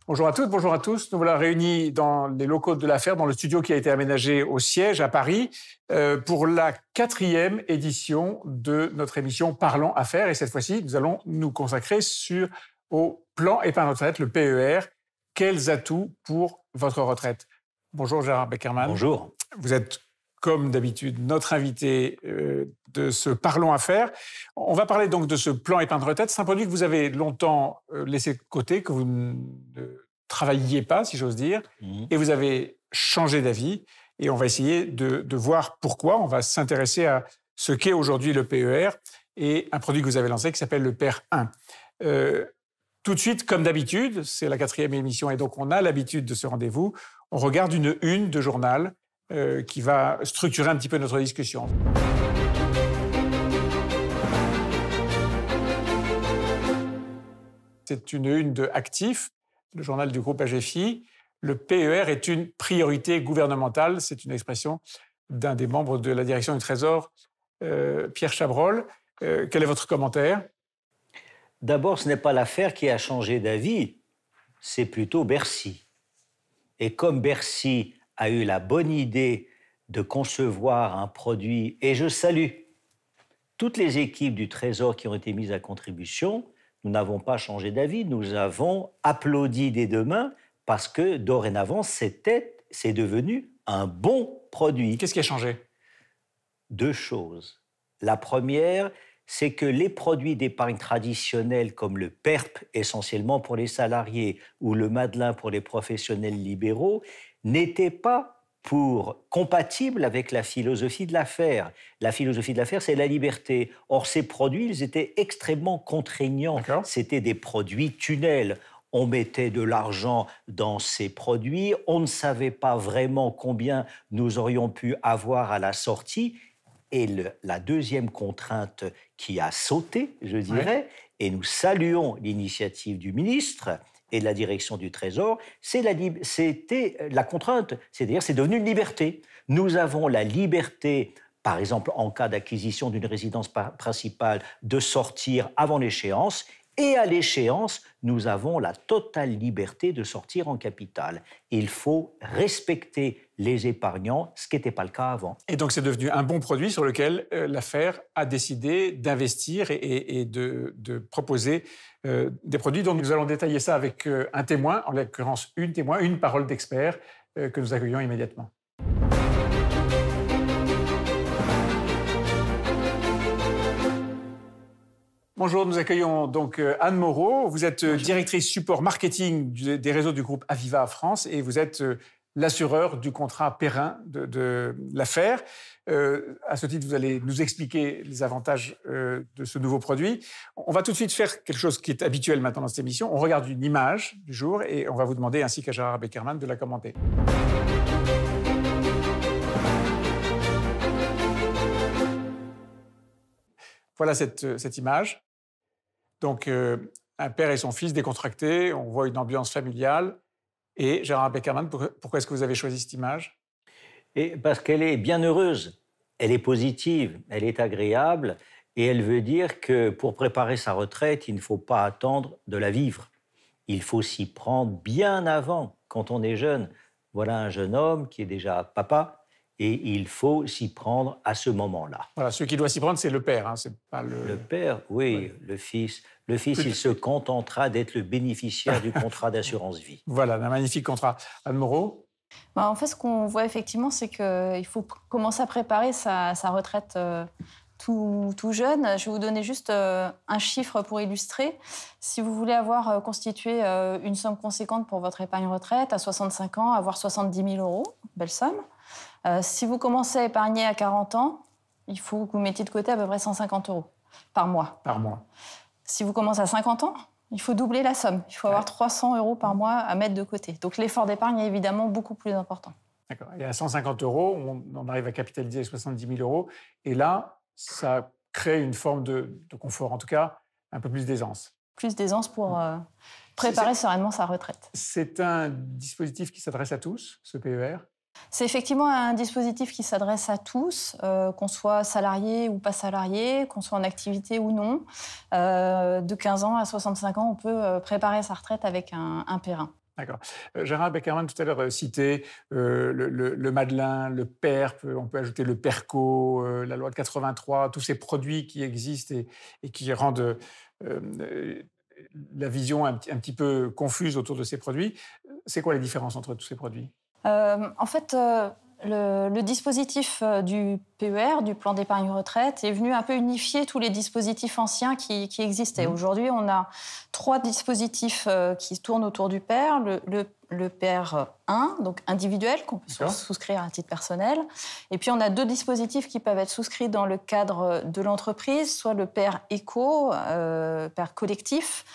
Bonjour à toutes, bonjour à tous. Nous voilà réunis dans les locaux de l'affaire, dans le studio qui a été aménagé au siège à Paris, pour la 4e édition de notre émission Parlons Affaires. Et cette fois-ci, nous allons nous consacrer au plan épargne retraite, le PER. Quels atouts pour votre retraite? Bonjour Gérard Beckerman. Bonjour. Vous êtes, comme d'habitude, notre invité de ce Parlons Affaires. On va parler donc de ce plan épargne retraite. C'est un produit que vous avez longtemps laissé de côté, que vous ne travailliez pas, si j'ose dire, et vous avez changé d'avis. Et on va essayer de voir pourquoi. On va s'intéresser à ce qu'est aujourd'hui le PER et un produit que vous avez lancé qui s'appelle le PER 1. Tout de suite, comme d'habitude, c'est la 4e émission et donc on a l'habitude de ce rendez-vous. On regarde une de journal qui va structurer un petit peu notre discussion. C'est une de Actif, le journal du groupe AGFI. Le PER est une priorité gouvernementale. C'est une expression d'un des membres de la direction du Trésor, Pierre Chabrol. Quel est votre commentaire? D'abord, ce n'est pas l'affaire qui a changé d'avis, c'est plutôt Bercy. Et comme Bercy a eu la bonne idée de concevoir un produit, et je salue toutes les équipes du Trésor qui ont été mises à contribution, nous n'avons pas changé d'avis, nous avons applaudi des deux mains parce que dorénavant, c'est devenu un bon produit. Qu'est-ce qui a changé? Deux choses. La première, c'est que les produits d'épargne traditionnels comme le PERP, essentiellement pour les salariés, ou le Madelin pour les professionnels libéraux, n'étaient pas compatibles avec la philosophie de l'affaire. La philosophie de l'affaire, c'est la liberté. Or, ces produits, ils étaient extrêmement contraignants. C'était des produits tunnels. On mettait de l'argent dans ces produits, on ne savait pas vraiment combien nous aurions pu avoir à la sortie. Et la deuxième contrainte qui a sauté, je dirais, et nous saluons l'initiative du ministre et de la direction du Trésor, c'était la contrainte, c'est-à-dire c'est devenu une liberté. Nous avons la liberté, par exemple en cas d'acquisition d'une résidence principale, de sortir avant l'échéance, et à l'échéance, nous avons la totale liberté de sortir en capital. Il faut respecter les épargnants, ce qui n'était pas le cas avant. Et donc, c'est devenu un bon produit sur lequel l'affaire a décidé d'investir et de proposer des produits. Donc, nous allons détailler ça avec un témoin, en l'occurrence une témoin, une parole d'expert que nous accueillons immédiatement. Bonjour, nous accueillons donc Anne Moreau. Vous êtes directrice support marketing des réseaux du groupe Aviva France et vous êtes l'assureur du contrat PER 1 de l'affaire. À ce titre, vous allez nous expliquer les avantages de ce nouveau produit. On va tout de suite faire quelque chose qui est habituel maintenant dans cette émission. On regarde une image du jour et on va vous demander, ainsi qu'à Gérard Beckerman, de la commenter. Voilà cette image. Donc, un père et son fils décontractés, on voit une ambiance familiale. Et Gérard Beckerman, pourquoi est-ce que vous avez choisi cette image? Parce qu'elle est bien heureuse, elle est positive, elle est agréable, et elle veut dire que pour préparer sa retraite, il ne faut pas attendre de la vivre. Il faut s'y prendre bien avant, quand on est jeune. Voilà un jeune homme qui est déjà papa, et il faut s'y prendre à ce moment-là. Voilà, celui qui doit s'y prendre, c'est le père, hein, c'est pas le... Le père, oui, le fils. Le fils, il se contentera d'être le bénéficiaire du contrat d'assurance vie. Voilà, un magnifique contrat. Anne Moreau? En fait, ce qu'on voit effectivement, c'est qu'il faut commencer à préparer sa retraite tout jeune. Je vais vous donner juste un chiffre pour illustrer. Si vous voulez avoir constitué une somme conséquente pour votre épargne retraite, à 65 ans, avoir 70 000 €, belle somme. Si vous commencez à épargner à 40 ans, il faut que vous mettiez de côté à peu près 150 € par mois. Par mois. Si vous commencez à 50 ans, il faut doubler la somme. Il faut avoir 300 € par mois à mettre de côté. Donc l'effort d'épargne est évidemment beaucoup plus important. D'accord. Et à 150 €, on arrive à capitaliser 70 000 €. Et là, ça crée une forme de confort, en tout cas, un peu plus d'aisance. Plus d'aisance pour préparer sereinement sa retraite. C'est un dispositif qui s'adresse à tous, ce PER? C'est effectivement un dispositif qui s'adresse à tous, qu'on soit salarié ou pas salarié, qu'on soit en activité ou non. De 15 ans à 65 ans, on peut préparer sa retraite avec un PER 1. D'accord. Gérard Beckerman, tout à l'heure, citait le Madelin, le PERP, on peut ajouter le PERCO, la loi de 83, tous ces produits qui existent et qui rendent la vision un petit peu confuse autour de ces produits. C'est quoi la différence entre tous ces produits? En fait, le dispositif du PER, du plan d'épargne retraite, est venu un peu unifier tous les dispositifs anciens qui existaient. Aujourd'hui, on a 3 dispositifs qui tournent autour du PER. Le PER 1, donc individuel, qu'on peut souscrire à titre personnel. Et puis, on a 2 dispositifs qui peuvent être souscrits dans le cadre de l'entreprise, soit le PER éco, PER collectif,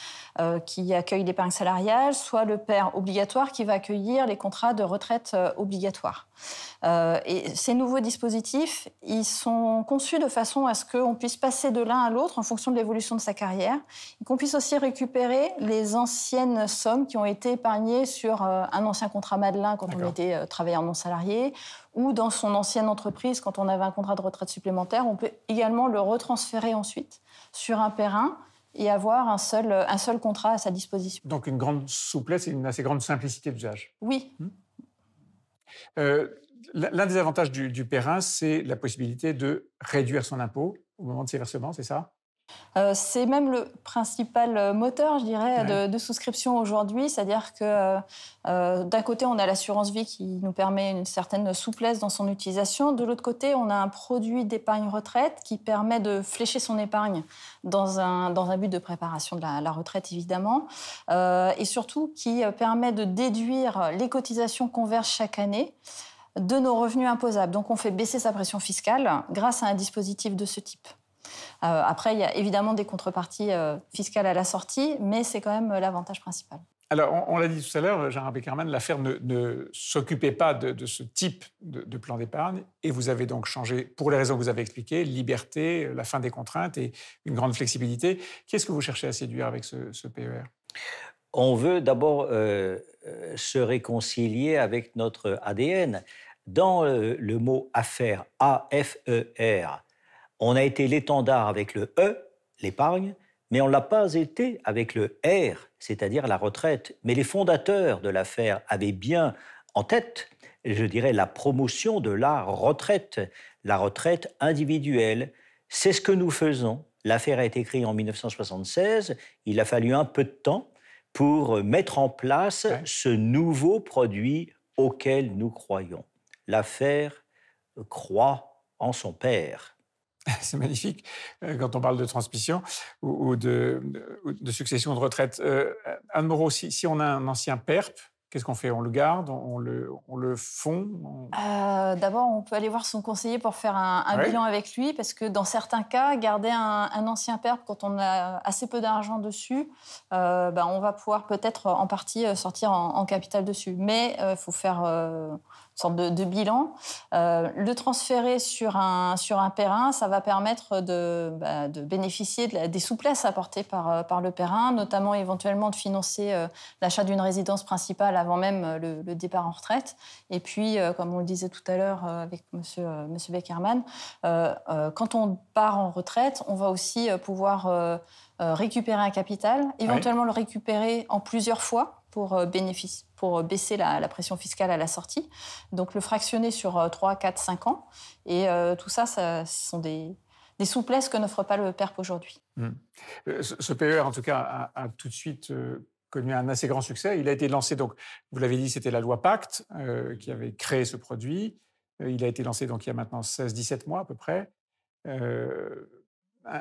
qui accueille l'épargne salariale, soit le PER obligatoire qui va accueillir les contrats de retraite obligatoires. Et ces nouveaux dispositifs, ils sont conçus de façon à ce qu'on puisse passer de l'un à l'autre en fonction de l'évolution de sa carrière, et qu'on puisse aussi récupérer les anciennes sommes qui ont été épargnées sur un ancien contrat Madelin quand on était travailleur non salarié, ou dans son ancienne entreprise quand on avait un contrat de retraite supplémentaire. On peut également le retransférer ensuite sur un PER 1 et avoir un seul contrat à sa disposition. Donc une grande souplesse et une assez grande simplicité d'usage. Oui. L'un des avantages du PER 1, c'est la possibilité de réduire son impôt au moment de ses versements, c'est ça? C'est même le principal moteur, je dirais, de souscription aujourd'hui. C'est-à-dire que d'un côté, on a l'assurance vie qui nous permet une certaine souplesse dans son utilisation. De l'autre côté, on a un produit d'épargne retraite qui permet de flécher son épargne dans un but de préparation de la retraite, évidemment. Et surtout, qui permet de déduire les cotisations qu'on verse chaque année de nos revenus imposables. Donc, on fait baisser sa pression fiscale grâce à un dispositif de ce type. Après, il y a évidemment des contreparties fiscales à la sortie, mais c'est quand même l'avantage principal. Alors, on l'a dit tout à l'heure, Gérard Beckerman, l'affaire ne s'occupait pas de ce type de plan d'épargne, et vous avez donc changé, pour les raisons que vous avez expliquées, liberté, la fin des contraintes et une grande flexibilité. Qu'est-ce que vous cherchez à séduire avec ce PER? On veut d'abord se réconcilier avec notre ADN. Dans le mot affaire, A-F-E-R, on a été l'étendard avec le E, l'épargne, mais on ne l'a pas été avec le R, c'est-à-dire la retraite. Mais les fondateurs de l'affaire avaient bien en tête, je dirais, la promotion de la retraite individuelle. C'est ce que nous faisons. L'affaire a été créée en 1976. Il a fallu un peu de temps pour mettre en place ce nouveau produit auquel nous croyons. L'affaire croit en son père. C'est magnifique quand on parle de transmission ou de succession de retraite. Anne Moreau, si on a un ancien PERP, qu'est-ce qu'on fait? On le garde? On le fond? D'abord, on peut aller voir son conseiller pour faire un bilan avec lui, parce que dans certains cas, garder un ancien PERP quand on a assez peu d'argent dessus, on va pouvoir peut-être en partie sortir en capital dessus. Mais il faut faire une sorte de bilan. Le transférer sur un PER 1, ça va permettre de bénéficier des souplesses apportées par le PER 1, notamment éventuellement de financer l'achat d'une résidence principale avant même le départ en retraite. Et puis, comme on le disait tout à l'heure avec monsieur Beckerman, quand on part en retraite, on va aussi pouvoir récupérer un capital, éventuellement le récupérer en plusieurs fois pour baisser la pression fiscale à la sortie. Donc, le fractionner sur 3, 4, 5 ans. Et tout ça, ce sont des souplesses que n'offre pas le PERP aujourd'hui. Ce PER, en tout cas, a tout de suite connu un assez grand succès. Il a été lancé, donc, vous l'avez dit, c'était la loi Pacte qui avait créé ce produit. Il a été lancé donc, il y a maintenant 16-17 mois à peu près.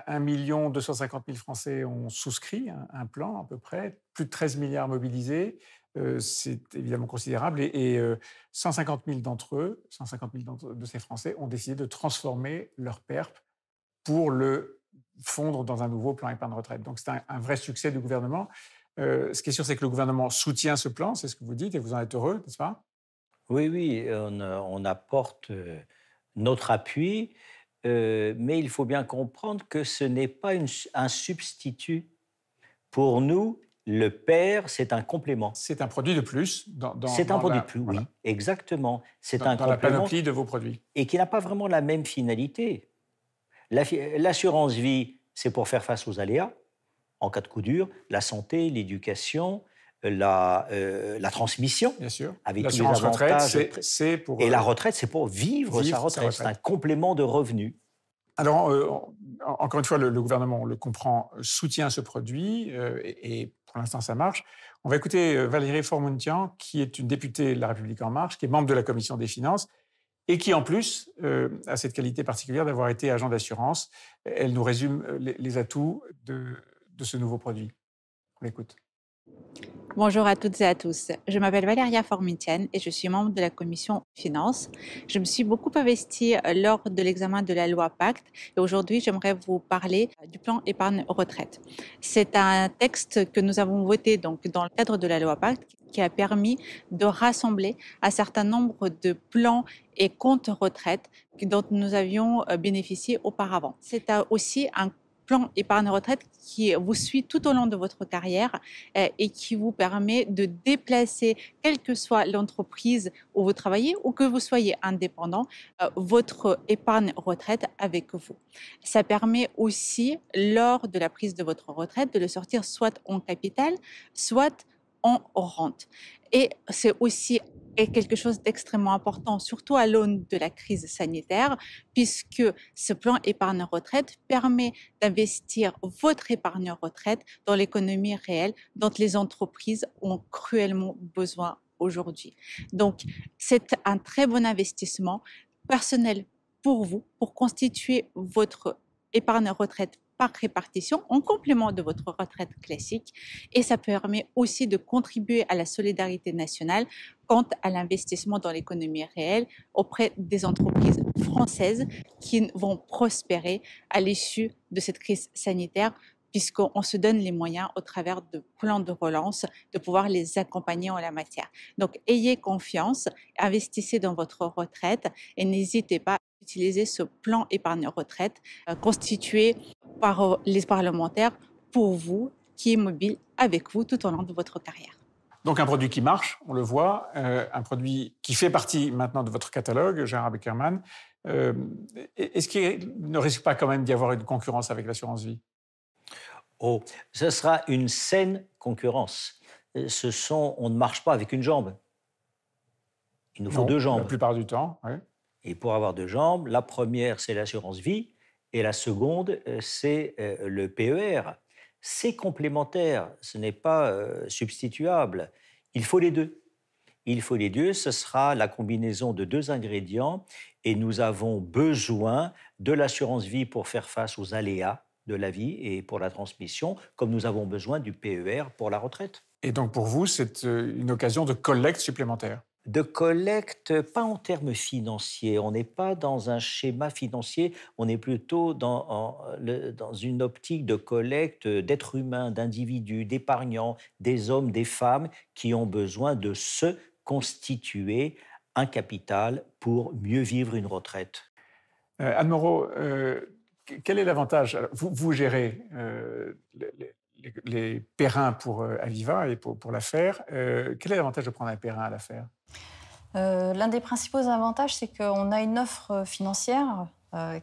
1 250 000 Français ont souscrit un plan à peu près, plus de 13 milliards mobilisés. C'est évidemment considérable. Et 150 000 d'entre eux, 150 000 de ces Français ont décidé de transformer leur PERP pour le fondre dans un nouveau plan épargne retraite. Donc c'est un vrai succès du gouvernement. Ce qui est sûr, c'est que le gouvernement soutient ce plan, c'est ce que vous dites, et vous en êtes heureux, n'est-ce pas? Oui, on apporte notre appui. Mais il faut bien comprendre que ce n'est pas un substitut. Pour nous, le PER, c'est un complément. C'est un produit de plus. C'est un produit de plus, oui, exactement. C'est un complément. Dans la panoplie de vos produits. Et qui n'a pas vraiment la même finalité. L'assurance vie, c'est pour faire face aux aléas, en cas de coup dur, la santé, l'éducation, la transmission. Bien sûr. Avec tous les L'assurance retraite, avantages. c'est pour... Et la retraite, c'est pour vivre sa retraite. C'est un complément de revenu. Alors, encore une fois, le gouvernement, on le comprend, soutient ce produit et pour l'instant, ça marche. On va écouter Valérie Faure-Muntian, qui est une députée de La République En Marche, qui est membre de la Commission des Finances et qui, en plus, a cette qualité particulière d'avoir été agent d'assurance. Elle nous résume les atouts de ce nouveau produit. On l'écoute. Bonjour à toutes et à tous. Je m'appelle Valéria Faure-Muntian et je suis membre de la commission Finances. Je me suis beaucoup investie lors de l'examen de la loi Pacte et aujourd'hui, j'aimerais vous parler du plan épargne retraite. C'est un texte que nous avons voté donc dans le cadre de la loi Pacte qui a permis de rassembler un certain nombre de plans et comptes retraite dont nous avions bénéficié auparavant. C'est aussi un plan épargne retraite qui vous suit tout au long de votre carrière et qui vous permet de déplacer, quelle que soit l'entreprise où vous travaillez ou que vous soyez indépendant, votre épargne retraite avec vous. Ça permet aussi, lors de la prise de votre retraite, de le sortir soit en capital, soit en rente. Et c'est aussi quelque chose d'extrêmement important, surtout à l'aune de la crise sanitaire, puisque ce plan épargne retraite permet d'investir votre épargne retraite dans l'économie réelle dont les entreprises ont cruellement besoin aujourd'hui. Donc, c'est un très bon investissement personnel pour vous, pour constituer votre épargne retraite par répartition en complément de votre retraite classique et ça permet aussi de contribuer à la solidarité nationale quant à l'investissement dans l'économie réelle auprès des entreprises françaises qui vont prospérer à l'issue de cette crise sanitaire puisqu'on se donne les moyens au travers de plans de relance de pouvoir les accompagner en la matière. Donc ayez confiance, investissez dans votre retraite et n'hésitez pas à utiliser ce plan épargne retraite constitué par les parlementaires pour vous, qui est mobile avec vous tout au long de votre carrière. Donc un produit qui marche, on le voit, un produit qui fait partie maintenant de votre catalogue, Gérard Beckerman. Est-ce qu'il ne risque pas quand même d'y avoir une concurrence avec l'assurance vie ? Oh, ce sera une saine concurrence. On ne marche pas avec une jambe. Il nous faut deux jambes. La plupart du temps, oui. Et pour avoir deux jambes, la première, c'est l'assurance vie, et la seconde, c'est le PER. C'est complémentaire, ce n'est pas substituable. Il faut les deux. Il faut les deux, ce sera la combinaison de deux ingrédients, et nous avons besoin de l'assurance vie pour faire face aux aléas de la vie et pour la transmission, comme nous avons besoin du PER pour la retraite. Et donc pour vous, c'est une occasion de collecte supplémentaire ? De collecte, pas en termes financiers. On n'est pas dans un schéma financier, on est plutôt dans une optique de collecte d'êtres humains, d'individus, d'épargnants, des hommes, des femmes qui ont besoin de se constituer un capital pour mieux vivre une retraite. Anne Moreau, quel est l'avantage ? Vous gérez les périns pour Aviva et pour l'affaire. Quel est l'avantage de prendre un périn à l'affaire ? L'un des principaux avantages, c'est qu'on a une offre financière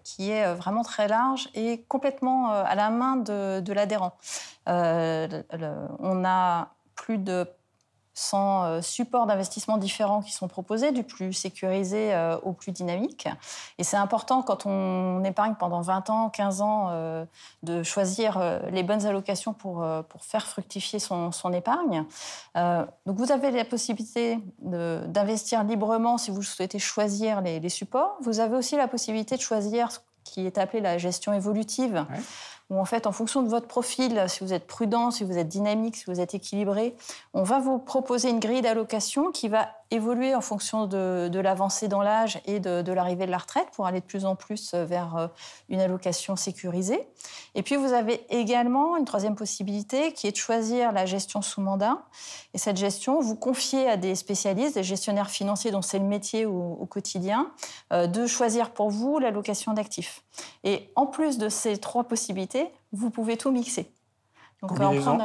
qui est vraiment très large et complètement à la main de l'adhérent. On a plus de 100 supports d'investissement différents qui sont proposés, du plus sécurisé au plus dynamique. Et c'est important quand on épargne pendant 20 ans, 15 ans, de choisir les bonnes allocations pour faire fructifier son épargne. Donc vous avez la possibilité d'investir librement si vous souhaitez choisir les supports. Vous avez aussi la possibilité de choisir ce qui est appelé la gestion évolutive. Ouais. Où en fait, en fonction de votre profil, si vous êtes prudent, si vous êtes dynamique, si vous êtes équilibré, on va vous proposer une grille d'allocation qui va évoluer en fonction de l'avancée dans l'âge et de l'arrivée de la retraite pour aller de plus en plus vers une allocation sécurisée. Et puis, vous avez également une troisième possibilité qui est de choisir la gestion sous mandat. Et cette gestion, vous confiez à des spécialistes, des gestionnaires financiers dont c'est le métier au quotidien, de choisir pour vous l'allocation d'actifs. Et en plus de ces trois possibilités, vous pouvez tout mixer. Donc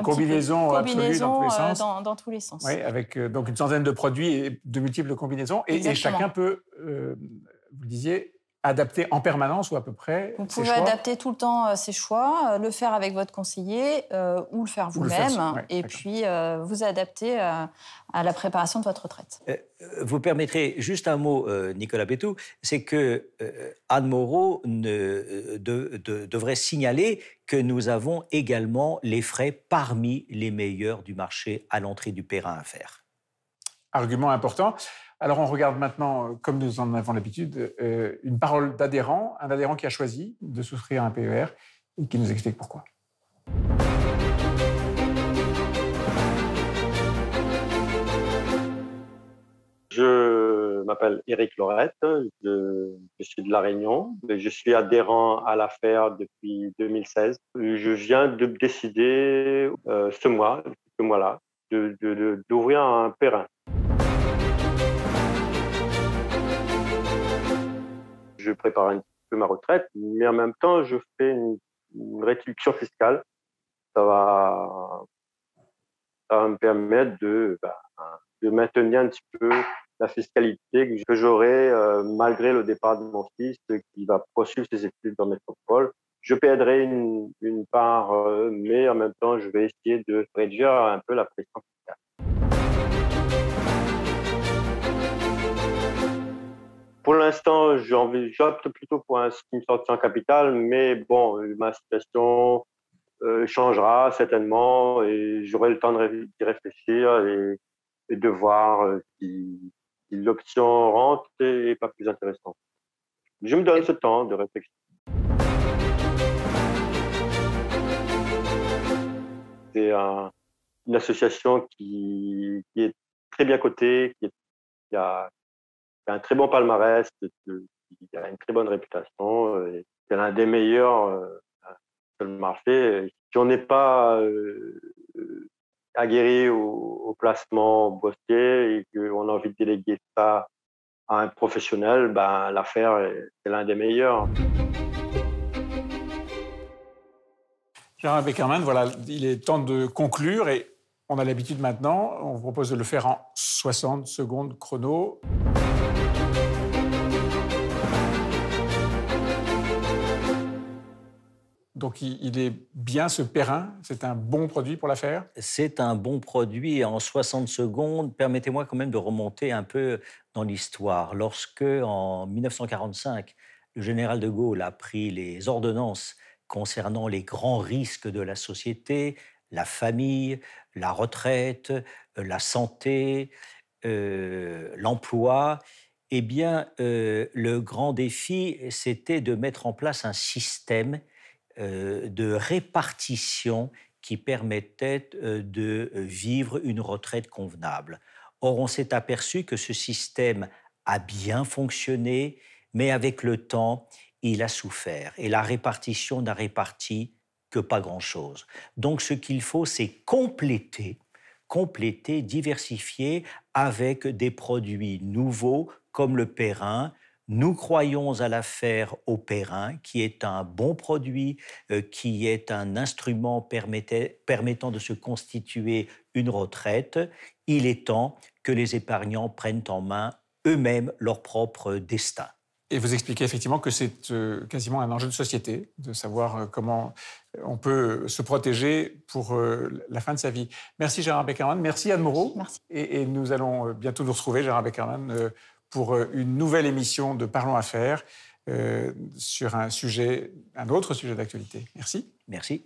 combinaison absolue dans tous les sens. Dans tous les sens. Oui, avec donc une centaine de produits et de multiples combinaisons. Et chacun peut, vous le disiez, adapter en permanence ou à peu près Vous ses pouvez choix? adapter tout le temps ses choix, le faire avec votre conseiller ou le faire Ou le faire vous-même. seul, ouais, Et d'accord. puis, vous adapter à la préparation de votre retraite. Vous permettrez juste un mot, Nicolas Pétou, c'est que Anne Moreau devrait signaler que nous avons également les frais parmi les meilleurs du marché à l'entrée du Perrin à faire. Argument important. Alors, on regarde maintenant, comme nous en avons l'habitude, une parole d'adhérent, un adhérent qui a choisi de souscrire à un PER et qui nous explique pourquoi. Je m'appelle Éric Lorette, je suis de La Réunion, je suis adhérent à l'affaire depuis 2016. Je viens de décider ce mois-là, d'ouvrir un Perrin. Je prépare un petit peu ma retraite, mais en même temps, je fais une réduction fiscale. Ça va me permettre de maintenir un petit peu la fiscalité que j'aurai malgré le départ de mon fils qui va poursuivre ses études en métropole. Je paierai une part, mais en même temps, je vais essayer de réduire un peu la pression fiscale. Pour l'instant, j'opte plutôt pour un scheme sorti en capital, mais bon, ma situation changera certainement et j'aurai le temps d'y réfléchir et de voir si l'option rente n'est pas plus intéressante. Je me donne ce temps de réflexion. C'est une association qui est très bien cotée, qui a un très bon palmarès, qui a une très bonne réputation, et qui est l'un des meilleurs sur le marché. Si on n'est pas aguerri au placement boursier et qu'on a envie de déléguer ça à un professionnel, l'affaire est l'un des meilleurs. Gérard Beckerman, voilà, il est temps de conclure et on a l'habitude maintenant, on vous propose de le faire en 60 secondes chrono. Donc, il est bien ce Perrin, c'est un bon produit pour l'affaire? C'est un bon produit en 60 secondes. Permettez-moi quand même de remonter un peu dans l'histoire. Lorsque, en 1945, le général de Gaulle a pris les ordonnances concernant les grands risques de la société, la famille, la retraite, la santé, l'emploi, eh bien, le grand défi, c'était de mettre en place un système de répartition qui permettait de vivre une retraite convenable. Or, on s'est aperçu que ce système a bien fonctionné, mais avec le temps, il a souffert. Et la répartition n'a réparti que pas grand-chose. Donc, ce qu'il faut, c'est compléter, diversifier avec des produits nouveaux comme le Perrin. Nous croyons à l'affaire au Perrin, qui est un bon produit, qui est un instrument permettant de se constituer une retraite. Il est temps que les épargnants prennent en main eux-mêmes leur propre destin. Et vous expliquez effectivement que c'est quasiment un enjeu de société, de savoir comment on peut se protéger pour la fin de sa vie. Merci Gérard Beckerman, merci Anne Moreau. Merci. Et nous allons bientôt nous retrouver, Gérard Beckerman, pour une nouvelle émission de Parlons Affaires sur un autre sujet d'actualité. Merci. Merci.